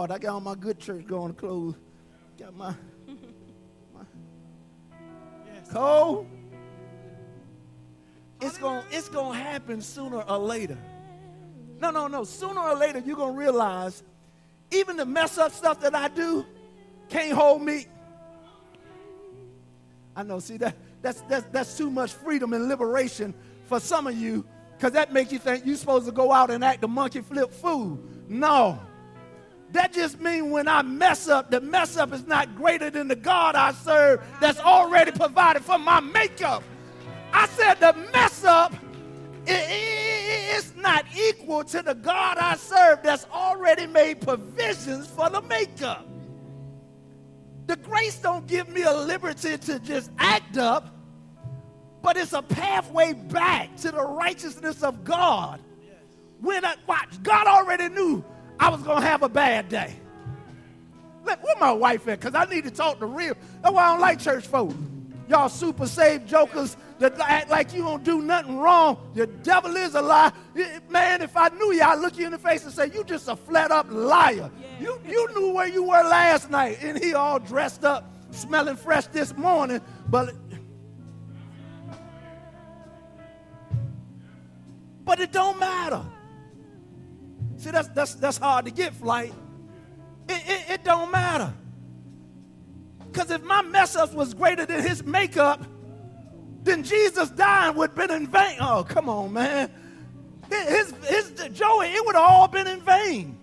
I got all my good church going clothes. Got my Cole. It's gonna happen sooner or later. No. Sooner or later, you're gonna realize even the mess up stuff that I do can't hold me. I know. See that's too much freedom and liberation for some of you, because that makes you think you're supposed to go out and act a monkey flip fool. No. That just means when I mess up, the mess up is not greater than the God I serve that's already provided for my makeup. I said the mess up is not equal to the God I serve that's already made provisions for the makeup. The grace don't give me a liberty to just act up, but it's a pathway back to the righteousness of God. When watch, God already knew I was going to have a bad day. Look, where my wife at? Because I need to talk to real. That's why I don't like church folk. Y'all super saved jokers that act like you don't do nothing wrong. The devil is a lie. Man, if I knew you, I'd look you in the face and say, you just a flat up liar. You knew where you were last night, and he all dressed up, smelling fresh this morning. But it don't matter. See, that's hard to get, Flight. It don't matter. Because if my mess up was greater than his makeup, then Jesus dying would have been in vain. Oh, come on, man. His Joey, it would have all been in vain.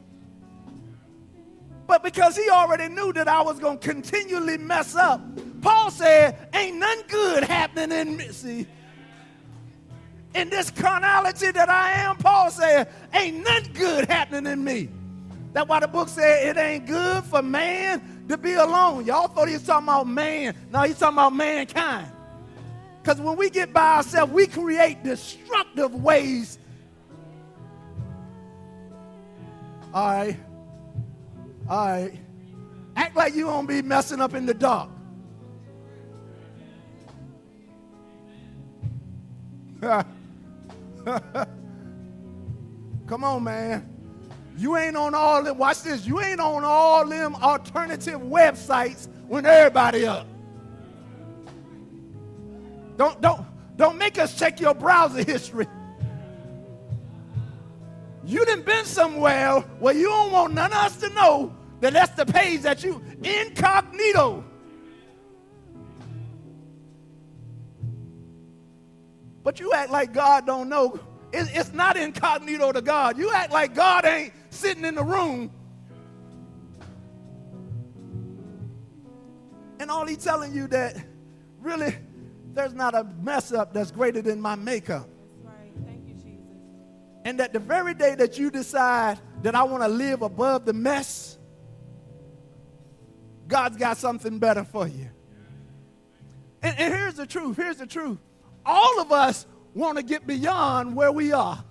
But because he already knew that I was going to continually mess up, Paul said, ain't nothing good happening in me. See, in this carnality that I am, Paul said, ain't nothing good happening in me. That's why the book said it ain't good for man to be alone. Y'all thought he was talking about man. No, he's talking about mankind. Because when we get by ourselves, we create destructive ways. All right. Act like you won't be messing up in the dark. Come on, man. You ain't on all them, watch this, you ain't on all them alternative websites when everybody up. Don't make us check your browser history. You done been somewhere where you don't want none of us to know that that's the page that you incognito. But you act like God don't know. It's not incognito to God. You act like God ain't sitting in the room. And all he's telling you that really there's not a mess up that's greater than my makeup. That's right. Thank you, Jesus. And that the very day that you decide that I want to live above the mess, God's got something better for you. And here's the truth. Here's the truth. All of us want to get beyond where we are.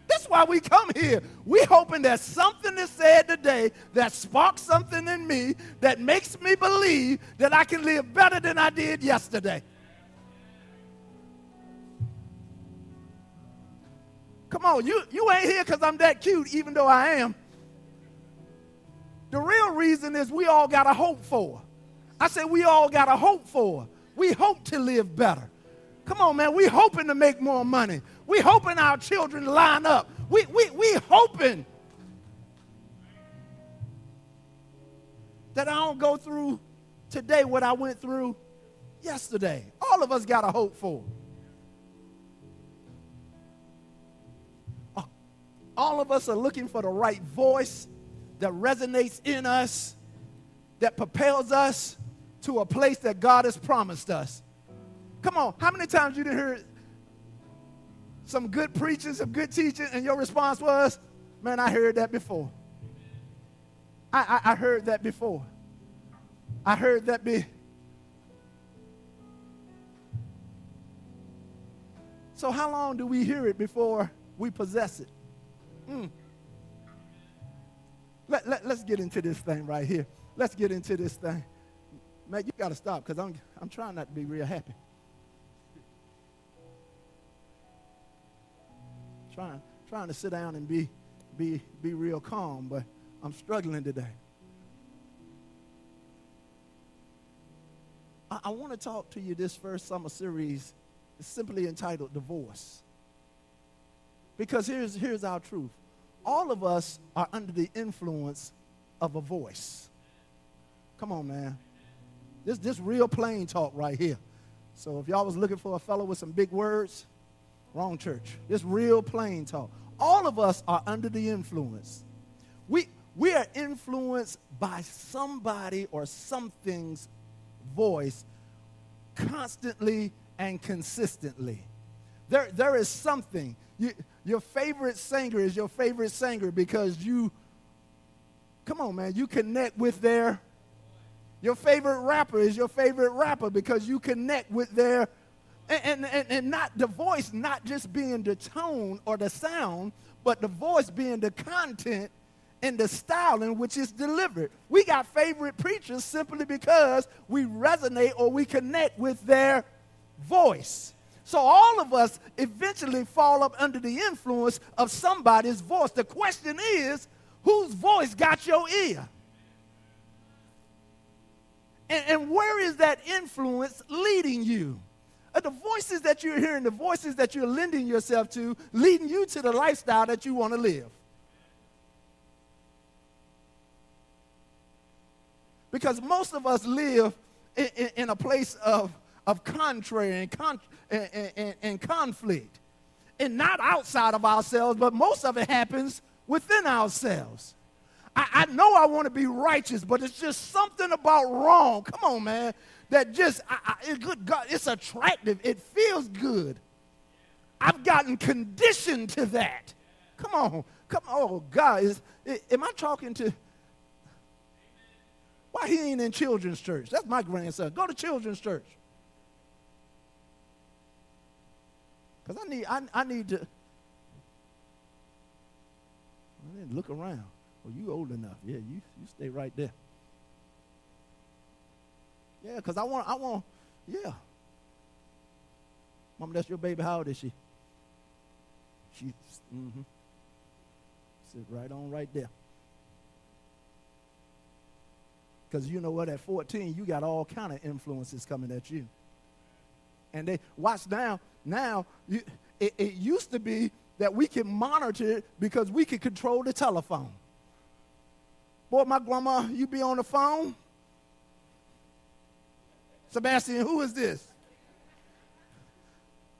That's why we come here. We hoping that something is said today that sparks something in me that makes me believe that I can live better than I did yesterday. Come on, you ain't here because I'm that cute, even though I am. The real reason is we all got a hope for. I said we all got a hope for. We hope to live better. Come on, man. We hoping to make more money. We hoping our children line up. We hoping that I don't go through today what I went through yesterday. All of us got a hope for. All of us are looking for the right voice that resonates in us, that propels us to a place that God has promised us. Come on, how many times you didn't hear some good preaching, some good teaching, and your response was, man, I heard that before. I heard that before. I heard that be. So how long do we hear it before we possess it? Let's get into this thing right here. Let's get into this thing. Man, you got to stop because I'm trying not to be real happy. Trying to sit down and be real calm, but I'm struggling today. I want to talk to you this first summer series is simply entitled Divorce. Because here's our truth. All of us are under the influence of a voice. Come on, man. This real plain talk right here. So if y'all was looking for a fellow with some big words, wrong church. This real plain talk. All of us are under the influence. We are influenced by somebody or something's voice constantly and consistently. There is something. Your favorite singer is your favorite singer because you connect with your favorite rapper is your favorite rapper because you connect with their, and not the voice, not just being the tone or the sound, but the voice being the content and the style in which it's delivered. We got favorite preachers simply because we resonate or we connect with their voice. So all of us eventually fall up under the influence of somebody's voice. The question is, whose voice got your ear? And where is that influence leading you? Are the voices that you're hearing, the voices that you're lending yourself to, leading you to the lifestyle that you want to live? Because most of us live in a place of contrary and conflict. And not outside of ourselves, but most of it happens within ourselves. I know I want to be righteous, but it's just something about wrong. Come on, man. That just, good God, it's attractive. It feels good. I've gotten conditioned to that. Come on. Oh, God. Am I talking to... Why he ain't in children's church? That's my grandson. Go to children's church. Because I need to look around. Well, you old enough. Yeah, you stay right there. Yeah, because I want, yeah. Mama, that's your baby. How old is she? She's, sit right on right there. Because you know what, at 14, you got all kind of influences coming at you. And they, watch now, it used to be that we could monitor it because we could control the telephone. Boy, my grandma, you be on the phone? Sebastian, who is this?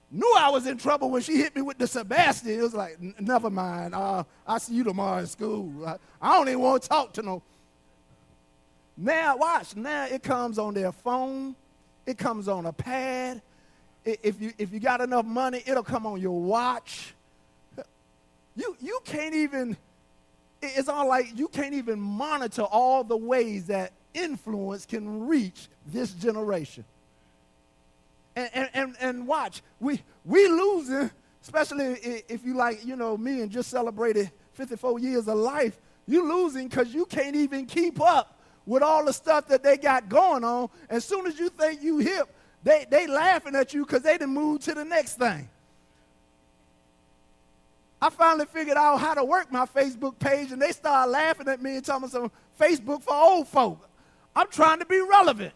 Knew I was in trouble when she hit me with the Sebastian. It was like, never mind. I'll see you tomorrow in school. I don't even want to talk to no. Now, watch. Now it comes on their phone. It comes on a pad. If you got enough money, it'll come on your watch. You can't even, it's all like you can't even monitor all the ways that influence can reach this generation. And watch, we losing, especially if you like, me and just celebrated 54 years of life, you losing because you can't even keep up with all the stuff that they got going on. As soon as you think you hip, they laughing at you because they done moved to the next thing. I finally figured out how to work my Facebook page, and they started laughing at me and telling me some Facebook for old folk. I'm trying to be relevant.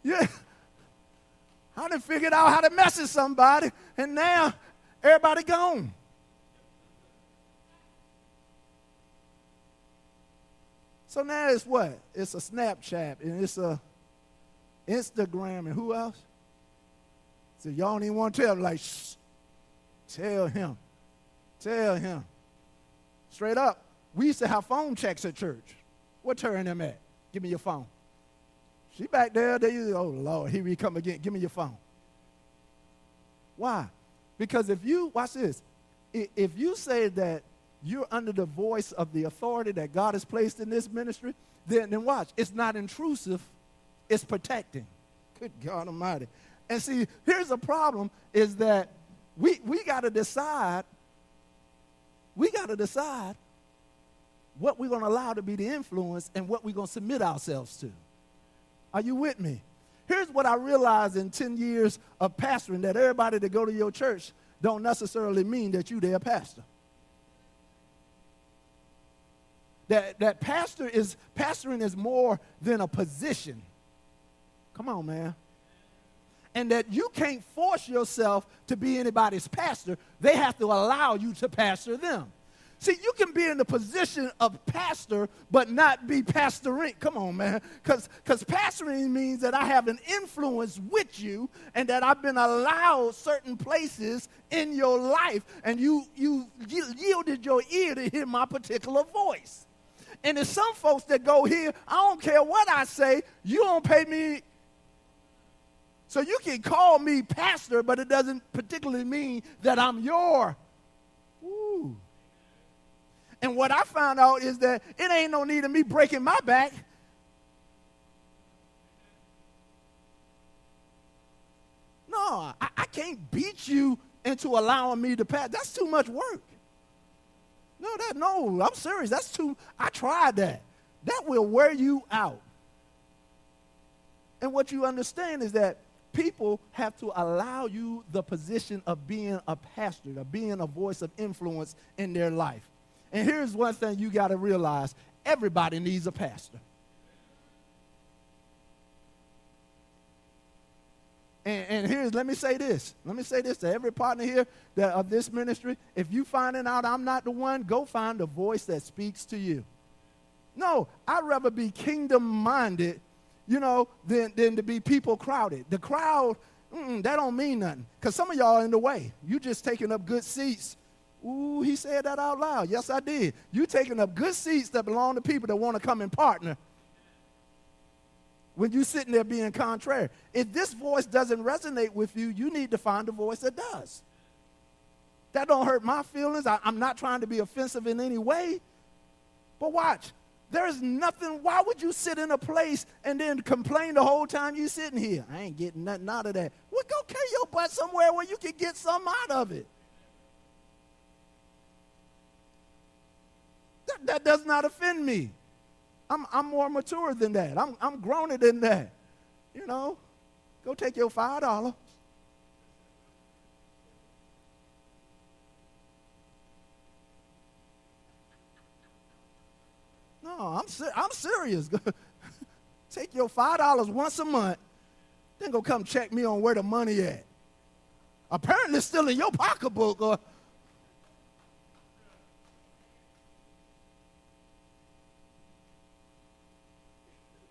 Yeah. I done figured out how to message somebody, and now everybody gone. So now it's what? It's a Snapchat, and it's a Instagram, and who else? So y'all don't even want to tell them, like, shh, tell him. Tell him. Straight up, we used to have phone checks at church. What turn them at? Give me your phone. She back there, they used to, oh, Lord, here we come again. Give me your phone. Why? Because if you, watch this, if you say that you're under the voice of the authority that God has placed in this ministry, then watch, it's not intrusive, it's protecting. Good God Almighty. And see, here's a problem, is that we got to decide what we're going to allow to be the influence and what we're going to submit ourselves to. Are you with me? Here's what I realized in 10 years of pastoring, that everybody that go to your church don't necessarily mean that you're their pastor. that pastoring is more than a position. Come on, man. And that you can't force yourself to be anybody's pastor. They have to allow you to pastor them. See, you can be in the position of pastor, but not be pastoring. Come on, man. Because pastoring means that I have an influence with you and that I've been allowed certain places in your life, and you yielded your ear to hear my particular voice. And there's some folks that go here, I don't care what I say, you don't pay me. So you can call me pastor, but it doesn't particularly mean that I'm your. Ooh. And what I found out is that it ain't no need of me breaking my back. No, I can't beat you into allowing me to pass. That's too much work. No, I'm serious. I tried that. That will wear you out. And what you understand is that people have to allow you the position of being a pastor, of being a voice of influence in their life. And here's one thing you got to realize. Everybody needs a pastor. And let me say this. Let me say this to every partner here of this ministry. If you finding out I'm not the one, go find a voice that speaks to you. No, I'd rather be kingdom-minded, than to be people crowded. The crowd, that don't mean nothing. Because some of y'all are in the way. You just taking up good seats. Ooh, he said that out loud. Yes, I did. You taking up good seats that belong to people that want to come and partner. When you sitting there being contrary. If this voice doesn't resonate with you, you need to find a voice that does. That don't hurt my feelings. I'm not trying to be offensive in any way. But watch. There's nothing. Why would you sit in a place and then complain the whole time you sitting here? I ain't getting nothing out of that. Well, go carry your butt somewhere where you can get something out of it. That does not offend me. I'm more mature than that. I'm growner than that. Go take your $5. No, I'm serious. Take your $5 once a month, then go come check me on where the money at. Apparently it's still in your pocketbook. Or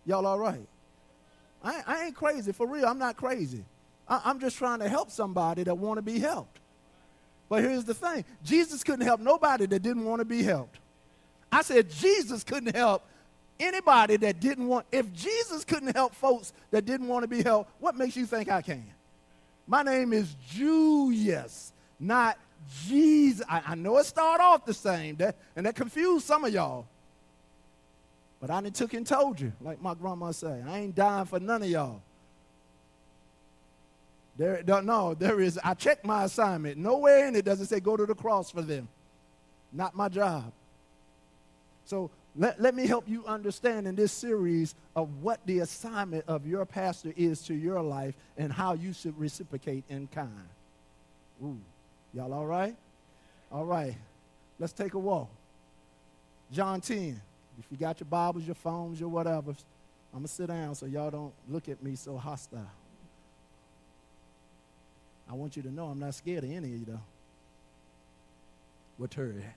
y'all all right? I ain't crazy. For real, I'm not crazy. I'm just trying to help somebody that want to be helped. But here's the thing. Jesus couldn't help nobody that didn't want to be helped. I said Jesus couldn't help anybody that didn't want. If Jesus couldn't help folks that didn't want to be helped, what makes you think I can? My name is Julius, not Jesus. I know it started off the same, and that confused some of y'all. But I done took and told you, like my grandma say, I ain't dying for none of y'all. I checked my assignment. Nowhere in it does it say go to the cross for them. Not my job. So let me help you understand in this series of what the assignment of your pastor is to your life and how you should reciprocate in kind. Ooh, y'all all right? All right. Let's take a walk. John 10. If you got your Bibles, your phones, your whatever, I'm going to sit down so y'all don't look at me so hostile. I want you to know I'm not scared of any of you, though. What's her at?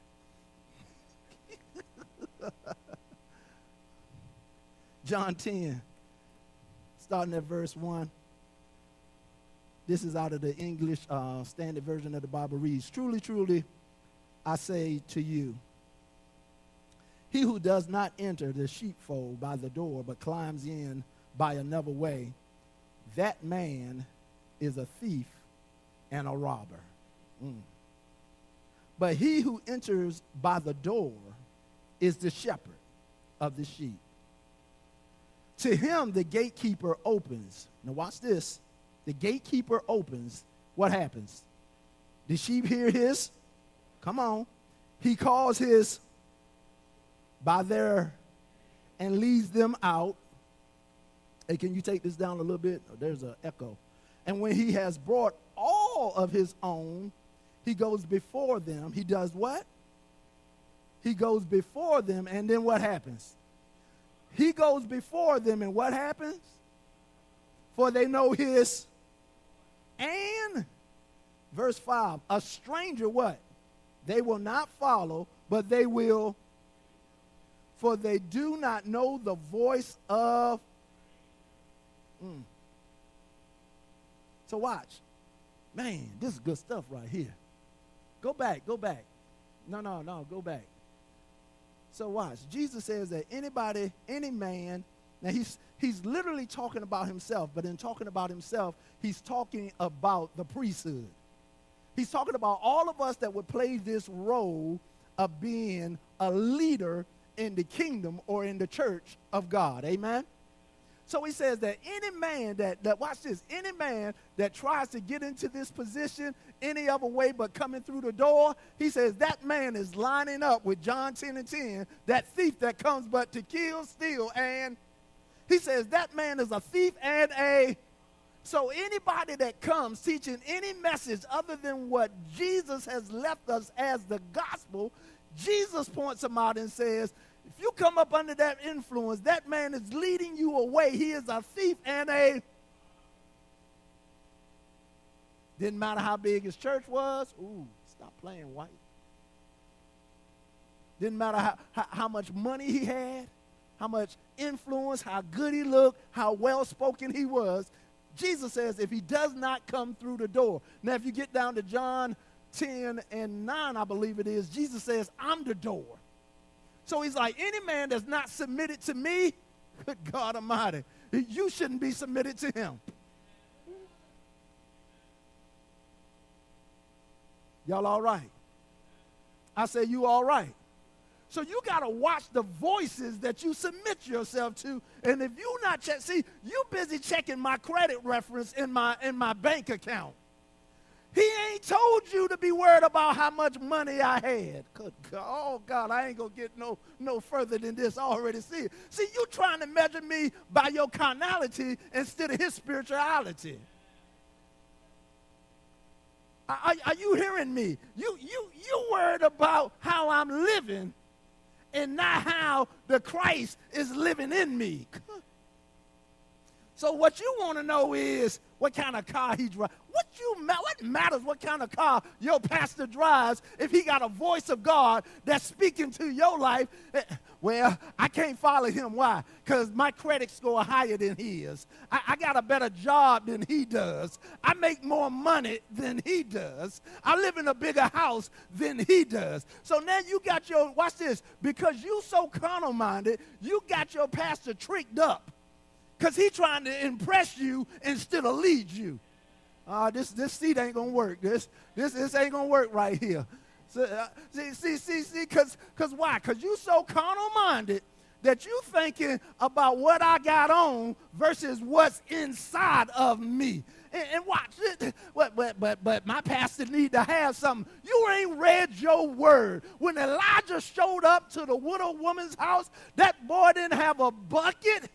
John 10, starting at verse 1. This is out of the English Standard Version of the Bible. Reads, "Truly, truly, I say to you, he who does not enter the sheepfold by the door, but climbs in by another way, that man is a thief and a robber. But he who enters by the door is the shepherd of the sheep. To him the gatekeeper opens." Now watch this. The gatekeeper opens. What happens? The sheep hear his. Come on. He calls his by their and leads them out. Hey, can you take this down a little bit? Oh, there's an echo. "And when he has brought all of his own, he goes before them." He does what? He goes before them, and then what happens? He goes before them, and what happens? For they know his, and, verse 5, a stranger what? They will not follow, but they will, for they do not know the voice of. So watch. Man, this is good stuff right here. Go back. No, go back. So watch. Jesus says that anybody, any man, now he's literally talking about himself, but in talking about himself, he's talking about the priesthood. He's talking about all of us that would play this role of being a leader in the kingdom or in the church of God. Amen? So he says that any man that watch this, any man that tries to get into this position any other way but coming through the door, he says that man is lining up with John 10:10, that thief that comes but to kill, steal, and he says that man is a thief and a. So anybody that comes teaching any message other than what Jesus has left us as the gospel, Jesus points them out and says, if you come up under that influence, that man is leading you away. He is a thief and a. Didn't matter how big his church was. Ooh, stop playing white. Didn't matter how much money he had, how much influence, how good he looked, how well-spoken he was. Jesus says if he does not come through the door. Now, if you get down to John 10:9, I believe it is, Jesus says, I'm the door. So he's like, any man that's not submitted to me, good God Almighty, you shouldn't be submitted to him. Y'all all right? I say you all right. So you got to watch the voices that you submit yourself to. And if you not see, you busy checking my credit reference in my bank account. He ain't told you to be worried about how much money I had. Good God, oh God, I ain't going to get no further than this. I already see it. See, you trying to measure me by your carnality instead of his spirituality. Are you hearing me? You worried about how I'm living and not how the Christ is living in me. So what you want to know is what kind of car he drives. What matters what kind of car your pastor drives if he got a voice of God that's speaking to your life? Well, I can't follow him. Why? Because my credit score higher than his. I got a better job than he does. I make more money than he does. I live in a bigger house than he does. So now you got your, watch this, because you so carnal-minded, you got your pastor tricked up. Because he's trying to impress you instead of lead you. This seat ain't going to work. This ain't going to work right here. So, see, because why? Because you so carnal-minded that you thinking about what I got on versus what's inside of me. And watch it. But my pastor need to have something. You ain't read your word. When Elijah showed up to the widow woman's house, that boy didn't have a bucket.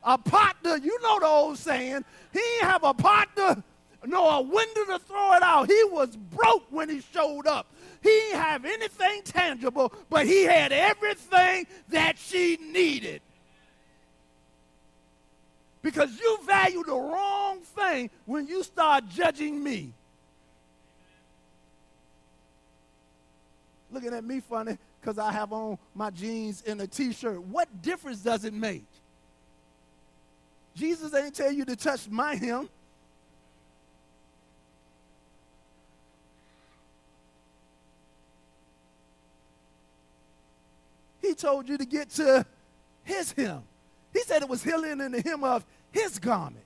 A partner, you know the old saying, he ain't have a partner nor a window to throw it out. He was broke when he showed up. He didn't have anything tangible, but he had everything that she needed. Because you value the wrong thing when you start judging me. Looking at me funny because I have on my jeans and a t-shirt. What difference does it make? Jesus ain't tell you to touch my hem. He told you to get to his hem. He said it was healing in the hem of his garment.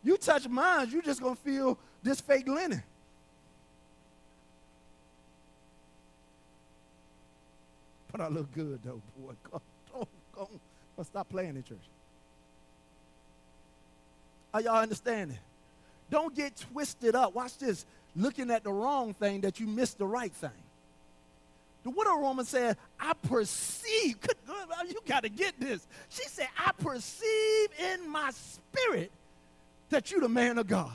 You touch mine, you just going to feel this fake linen. But I look good, though, boy. Don't stop playing in church. Are y'all understanding? Don't get twisted up. Watch this. Looking at the wrong thing that you missed the right thing. The widow woman said, I perceive. You got to get this. She said, I perceive in my spirit that you the man of God.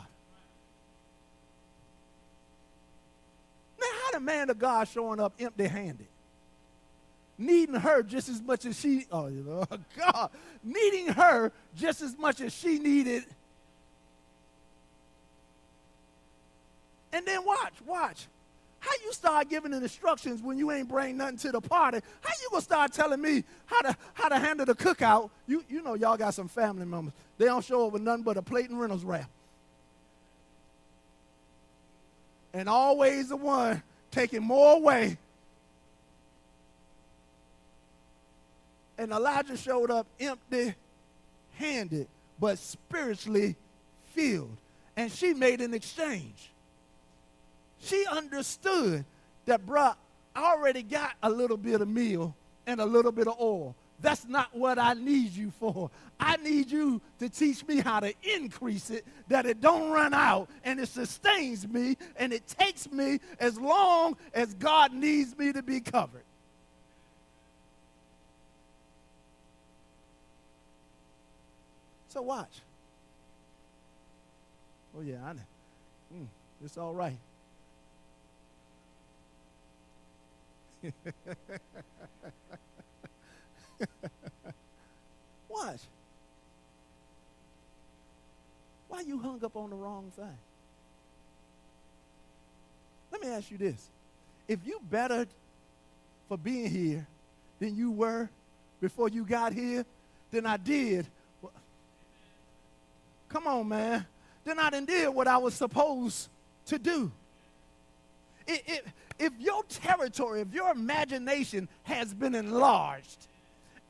Now, how the man of God showing up empty-handed? needing her just as much as she, God, needing her just as much as she needed. And then watch. How you start giving the instructions when you ain't bring nothing to the party? How you gonna start telling me how to handle the cookout? You know y'all got some family members. They don't show up with nothing but a plate and Reynolds wrap. And always the one taking more away. And Elijah showed up empty-handed, but spiritually filled. And she made an exchange. She understood that, bruh, I already got a little bit of meal and a little bit of oil. That's not what I need you for. I need you to teach me how to increase it, that it don't run out, and it sustains me, and it takes me as long as God needs me to be covered. So watch. Oh, yeah, I know. It's all right. Watch. Why you hung up on the wrong thing? Let me ask you this. If you better for being here than you were before you got here, then I did. Come on, man. Then I did what I was supposed to do. If your territory, if your imagination has been enlarged,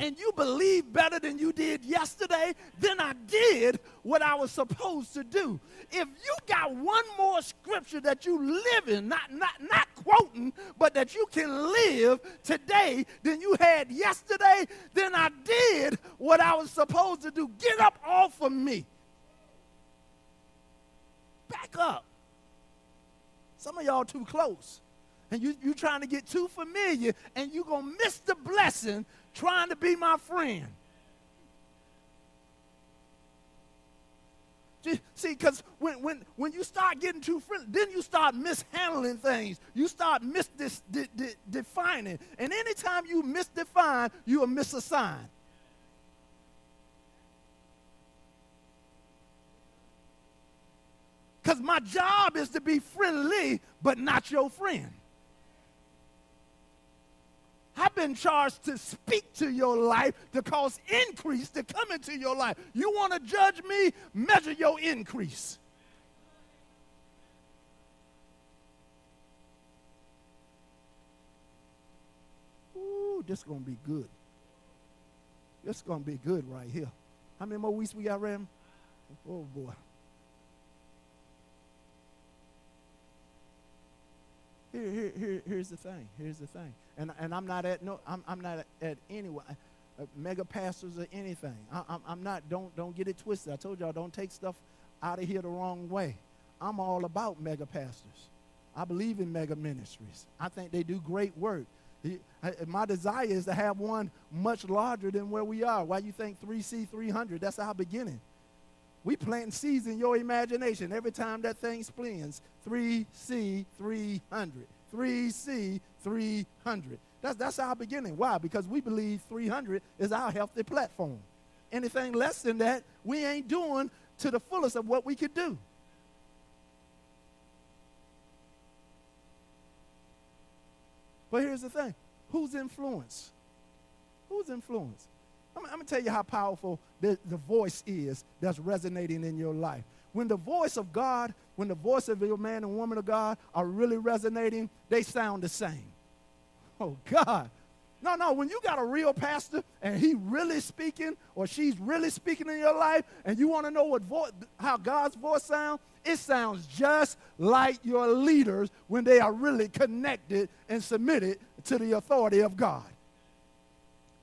and you believe better than you did yesterday, then I did what I was supposed to do. If you got one more scripture that you live in, not quoting, but that you can live today than you had yesterday, then I did what I was supposed to do. Get up off of me. Back up. Some of y'all too close. And you trying to get too familiar, and you're going to miss the blessing trying to be my friend. See, because when you start getting too friendly, then you start mishandling things. You start defining. And anytime you misdefine, you will misassign. Because my job is to be friendly, but not your friend. I've been charged to speak to your life to cause increase to come into your life. You want to judge me? Measure your increase. Ooh, this is going to be good. This is going to be good right here. How many more weeks we got, Ram? Oh, boy. Here's the thing. Here's the thing. And I'm not at I'm not at anyone, mega pastors or anything. I'm not. Don't get it twisted. I told y'all don't take stuff out of here the wrong way. I'm all about mega pastors. I believe in mega ministries. I think they do great work. My desire is to have one much larger than where we are. Why you think 3C 300? That's our beginning. We planting seeds in your imagination every time that thing splins. 3C 300. 3C 300. That's our beginning. Why? Because we believe 300 is our healthy platform. Anything less than that, we ain't doing to the fullest of what we could do. But here's the thing. Whose influence? Whose influence? I'm going to tell you how powerful the voice is that's resonating in your life. When the voice of God, when the voice of your man and woman of God are really resonating, they sound the same. Oh, God. No, when you got a real pastor and he really speaking or she's really speaking in your life and you want to know how God's voice sounds, it sounds just like your leaders when they are really connected and submitted to the authority of God.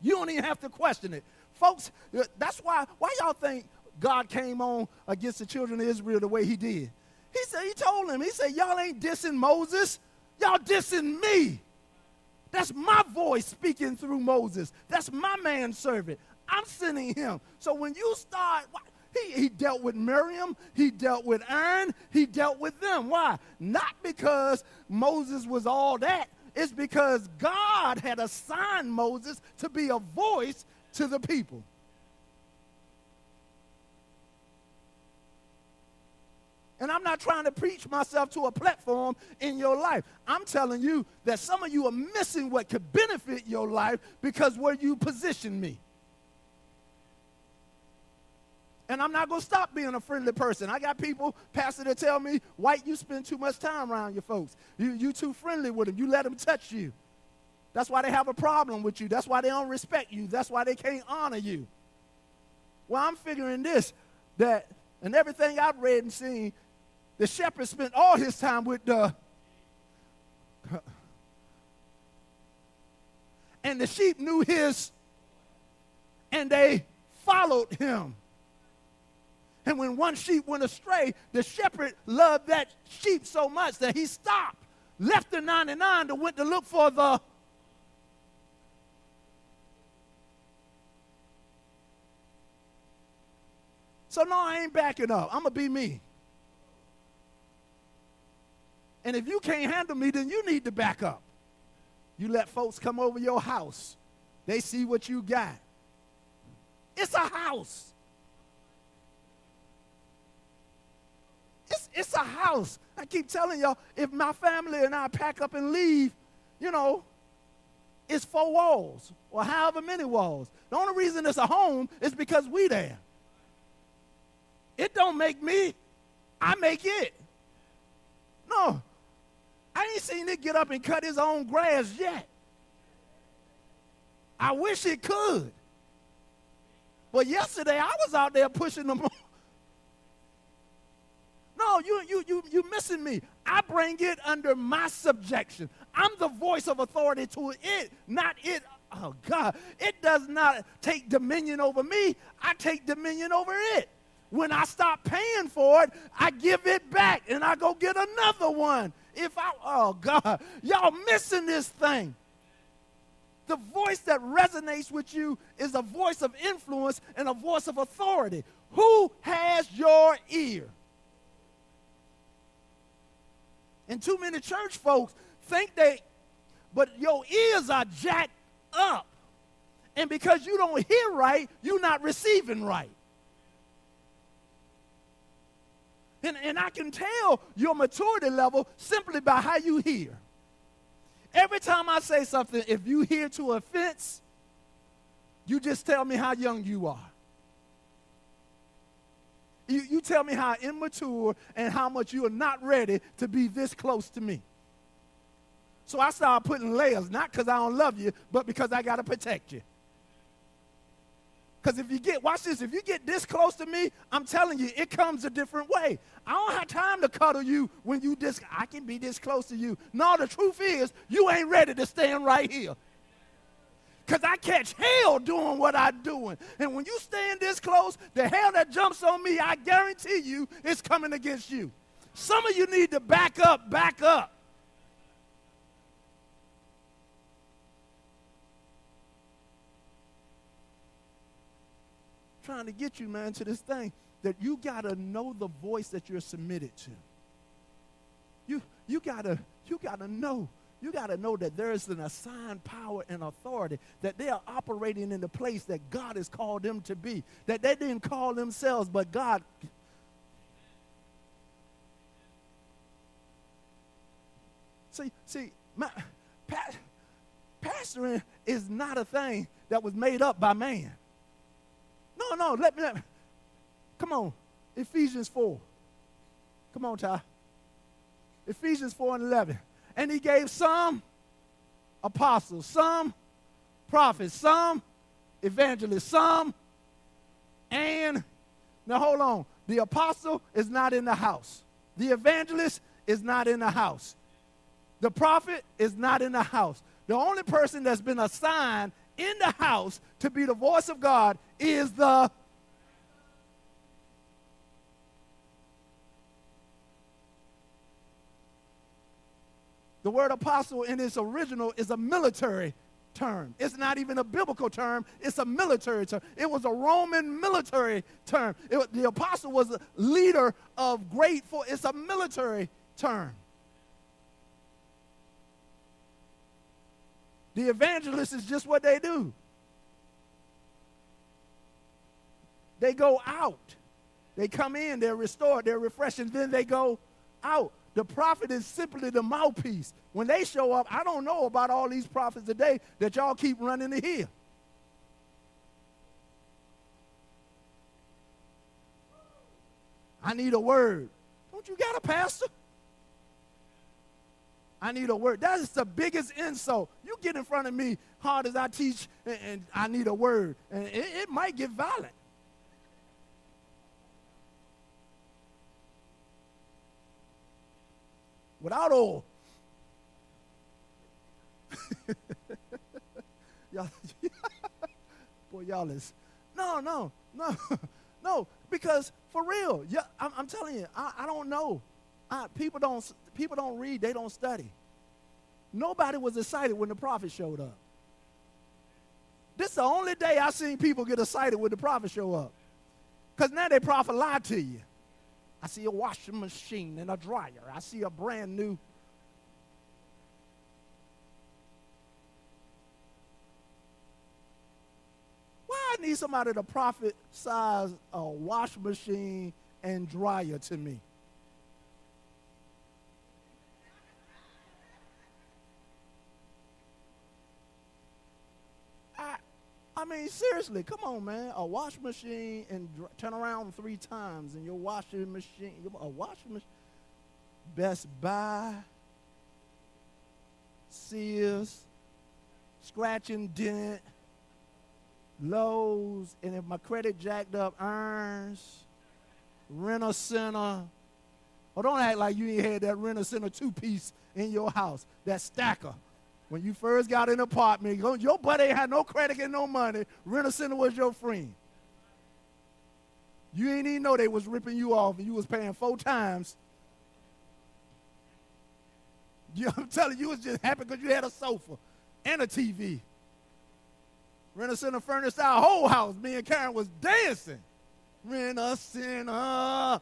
You don't even have to question it. Folks, that's why y'all think God came on against the children of Israel the way he did. He told them, he said, y'all ain't dissing Moses, y'all dissing me. That's my voice speaking through Moses. That's my manservant. I'm sending him. So when you start, he dealt with Miriam, he dealt with Aaron, he dealt with them. Why? Not because Moses was all that. It's because God had assigned Moses to be a voice to the people. And I'm not trying to preach myself to a platform in your life. I'm telling you that some of you are missing what could benefit your life because where you position me. And I'm not going to stop being a friendly person. I got people, pastor, that tell me, White, you spend too much time around your folks. You too friendly with them. You let them touch you. That's why they have a problem with you. That's why they don't respect you. That's why they can't honor you. Well, I'm figuring this, that in everything I've read and seen, the shepherd spent all his time with and the sheep knew his, and they followed him. And when one sheep went astray, the shepherd loved that sheep so much that he stopped, left the 99 and went to look for the. So no, I ain't backing up. I'm going to be me. And if you can't handle me, then you need to back up. You let folks come over your house. They see what you got. It's a house. It's a house. I keep telling y'all, if my family and I pack up and leave, it's 4 walls or however many walls. The only reason it's a home is because we there. It don't make me. I make it. No. I ain't seen it get up and cut his own grass yet. I wish it could. But yesterday I was out there pushing them. No, you missing me. I bring it under my subjection. I'm the voice of authority to it, not it. Oh, God. It does not take dominion over me. I take dominion over it. When I stop paying for it, I give it back, and I go get another one. Oh, God, y'all missing this thing. The voice that resonates with you is a voice of influence and a voice of authority. Who has your ear? And too many church folks think but your ears are jacked up. And because you don't hear right, you're not receiving right. And I can tell your maturity level simply by how you hear. Every time I say something, if you hear to offense, you just tell me how young you are. You tell me how immature and how much you are not ready to be this close to me. So I started putting layers, not because I don't love you, but because I got to protect you. Because if you get this close to me, I'm telling you, it comes a different way. I don't have time to cuddle you when I can be this close to you. No, the truth is, you ain't ready to stand right here. Because I catch hell doing what I'm doing. And when you stand this close, the hell that jumps on me, I guarantee you, it's coming against you. Some of you need to back up, back up. Trying to get you, man, to this thing that you got to know the voice that you're submitted to. You got to know. You got to know that there is an assigned power and authority, that they are operating in the place that God has called them to be, that they didn't call themselves, but God. See, pastoring is not a thing that was made up by man. No, let me. Come on, Ephesians 4. Come on, Ty. Ephesians 4:11. And he gave some apostles, some prophets, some evangelists, some, and, now hold on. The apostle is not in the house. The evangelist is not in the house. The prophet is not in the house. The only person that's been assigned in the house to be the voice of God is the word apostle in its original is a military term. It's not even a biblical term. It's a military term. It was a Roman military term. The apostle was a leader of great force. It's a military term. The evangelist is just what they do. They go out. They come in, they're restored, they're refreshed, and then they go out. The prophet is simply the mouthpiece. When they show up, I don't know about all these prophets today that y'all keep running to hear. I need a word. Don't you got a pastor? I need a word. That is the biggest insult. You get in front of me hard as I teach, and I need a word. And it might get violent. Without oil. Y'all, boy, y'all is, no, because for real, yeah, I'm telling you, I don't know. People don't read, they don't study. Nobody was excited when the prophet showed up. This is the only day I seen people get excited when the prophet show up. Because now they prophet lie to you. I see a washing machine and a dryer. I see a brand new. Why I need somebody to prophesize a washing machine and dryer to me? I mean, seriously, come on, man. A washing machine and turn around 3 times and your washing machine, a washing machine. Best Buy, Sears, Scratch and Dent, Lowe's, and if my credit jacked up, Ernst, Rent-A-Center. Oh, don't act like you ain't had that Rent-A-Center 2-piece in your house, that stacker. When you first got in an apartment, your buddy ain't had no credit and no money. Rent-A-Center was your friend. You ain't even know they was ripping you off and you was paying 4 times. I'm telling you, you was just happy because you had a sofa and a TV. Rent-A-Center furnished our whole house. Me and Karen was dancing. Rent-A-Center.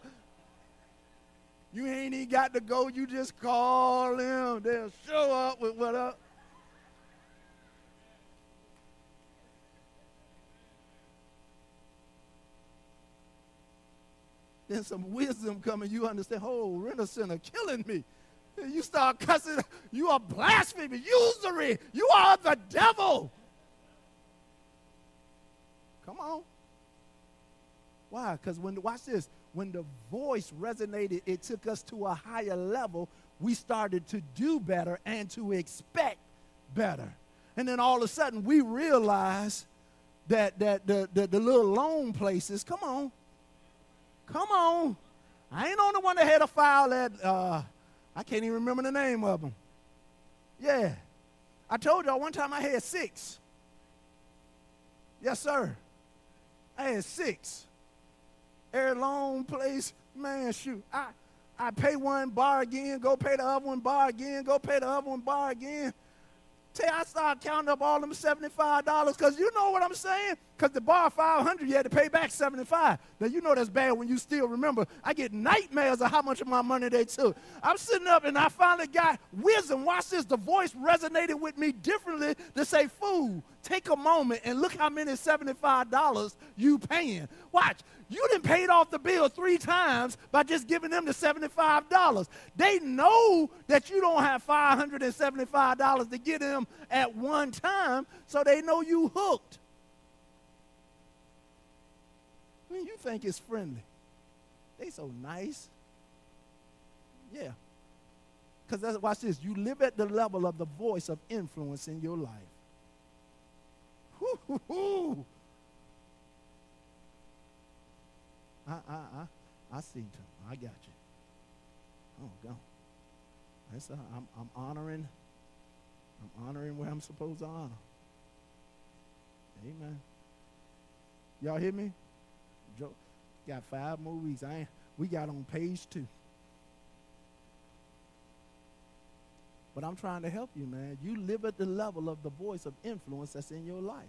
You ain't even got to go. You just call them. They'll show up with what up. Then some wisdom coming, you understand, oh, Rent-A-Center killing me. You start cussing, you are blasphemy, usury, you are the devil. Come on. Why? Because watch this, when the voice resonated, it took us to a higher level. We started to do better and to expect better. And then all of a sudden, we realized that the little loan places, come on. I ain't on the one that had a file at, I can't even remember the name of them. Yeah. I told y'all one time I had 6. Yes, sir. I had 6. Every loan place, man, shoot. I pay one, borrow again, go pay the other one, borrow again, go pay the other one, borrow again. I started counting up all them $75 because you know what I'm saying? Because to borrow $500, you had to pay back $75. Now, you know that's bad when you still remember. I get nightmares of how much of my money they took. I'm sitting up and I finally got wisdom. Watch this. The voice resonated with me differently to say, fool, take a moment and look how many $75 you paying. Watch. You done paid off the bill 3 times by just giving them the $75. They know that you don't have $575 to get them at one time, so they know you hooked. I mean, you think it's friendly. They so nice. Yeah. Because watch this. You live at the level of the voice of influence in your life. Whoo-hoo-hoo. I see you. I got you. Oh, go. I'm honoring where I'm supposed to honor. Amen. Y'all hear me? Joe, got 5 more weeks. We got on page 2. But I'm trying to help you, man. You live at the level of the voice of influence that's in your life.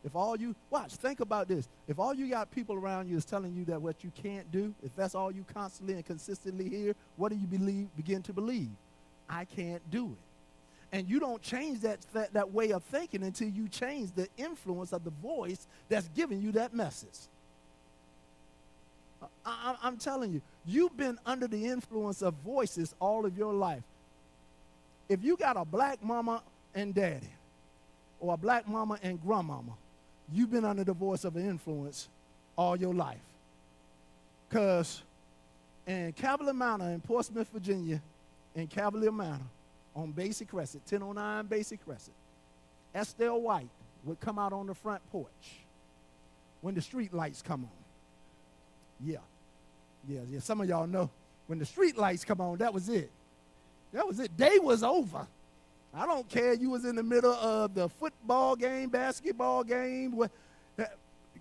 If all you, think about this. If all you got people around you is telling you that what you can't do, if that's all you constantly and consistently hear, what do you begin to believe? I can't do it. And you don't change that way of thinking until you change the influence of the voice that's giving you that message. I'm telling you, you've been under the influence of voices all of your life. If you got a black mama and daddy, or a black mama and grandmama, you've been under the voice of an influence all your life. Because in Cavalier Manor in Portsmouth, Virginia, in Cavalier Manor, on Basic Crescent, 1009 Basic Crescent, Estelle White would come out on the front porch when the street lights come on. Yeah. Some of y'all know when the street lights come on, that was it. That was it. Day was over. I don't care. You was in the middle of the football game, basketball game. That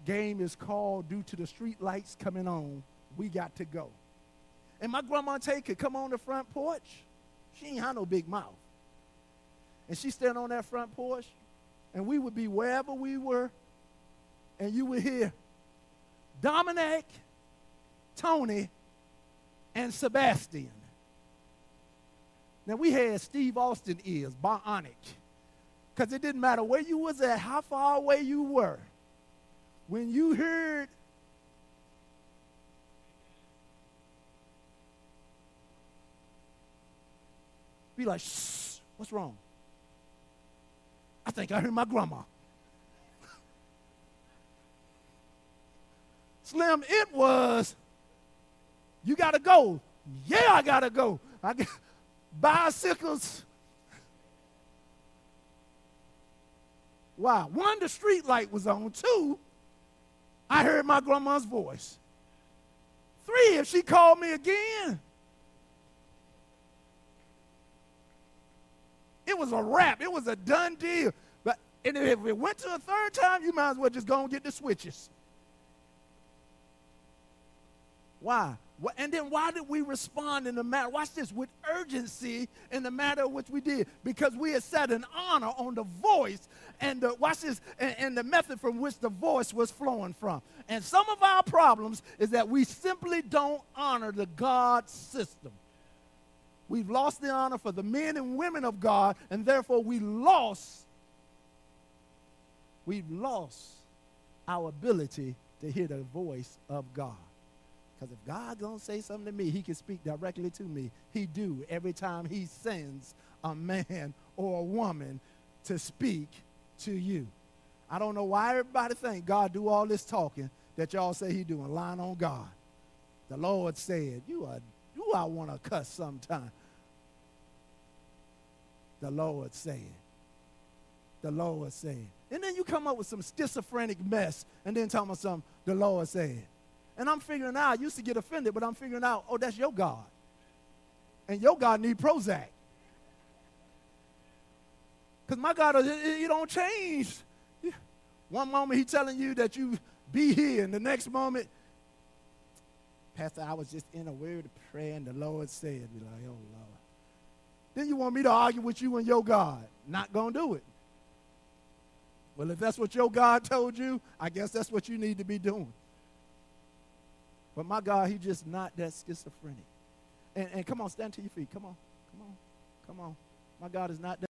game is called due to the street lights coming on. We got to go. And my grandma Tay could come on the front porch. She ain't had no big mouth. And she stand on that front porch, and we would be wherever we were, and you would hear Dominic, Tony, and Sebastian. Now, we had Steve Austin ears, bionic, because it didn't matter where you was at, how far away you were. When you heard be like, shh, what's wrong? I think I heard my grandma. Slim, it was, you got to go. Yeah, I got to go. I got bicycles. Wow. One, the street light was on. Two, I heard my grandma's voice. Three, if she called me again, it was a wrap. It was a done deal. And if it went to a third time, you might as well just go and get the switches. Why? And then why did we respond in the matter? Watch this, with urgency in the matter which we did. Because we had set an honor on the voice and watch this, and the method from which the voice was flowing from. And some of our problems is that we simply don't honor the God system. We've lost the honor for the men and women of God, and therefore we've lost our ability to hear the voice of God. Because if God gonna say something to me, he can speak directly to me. He do every time he sends a man or a woman to speak to you. I don't know why everybody think God do all this talking that y'all say he doing, lying on God. The Lord said, you I want to cuss sometime. The Lord said. The Lord said. And then you come up with some schizophrenic mess and then tell me something, the Lord said. And I'm figuring out, I used to get offended, but I'm figuring out, oh, that's your God. And your God need Prozac. Because my God, he don't change. One moment he telling you that you be here, and the next moment, Pastor, I was just in a word of prayer, and the Lord said, be like, oh, Lord. Then you want me to argue with you and your God. Not going to do it. Well, if that's what your God told you, I guess that's what you need to be doing. But my God, he's just not that schizophrenic. And come on, stand to your feet. Come on. My God is not that.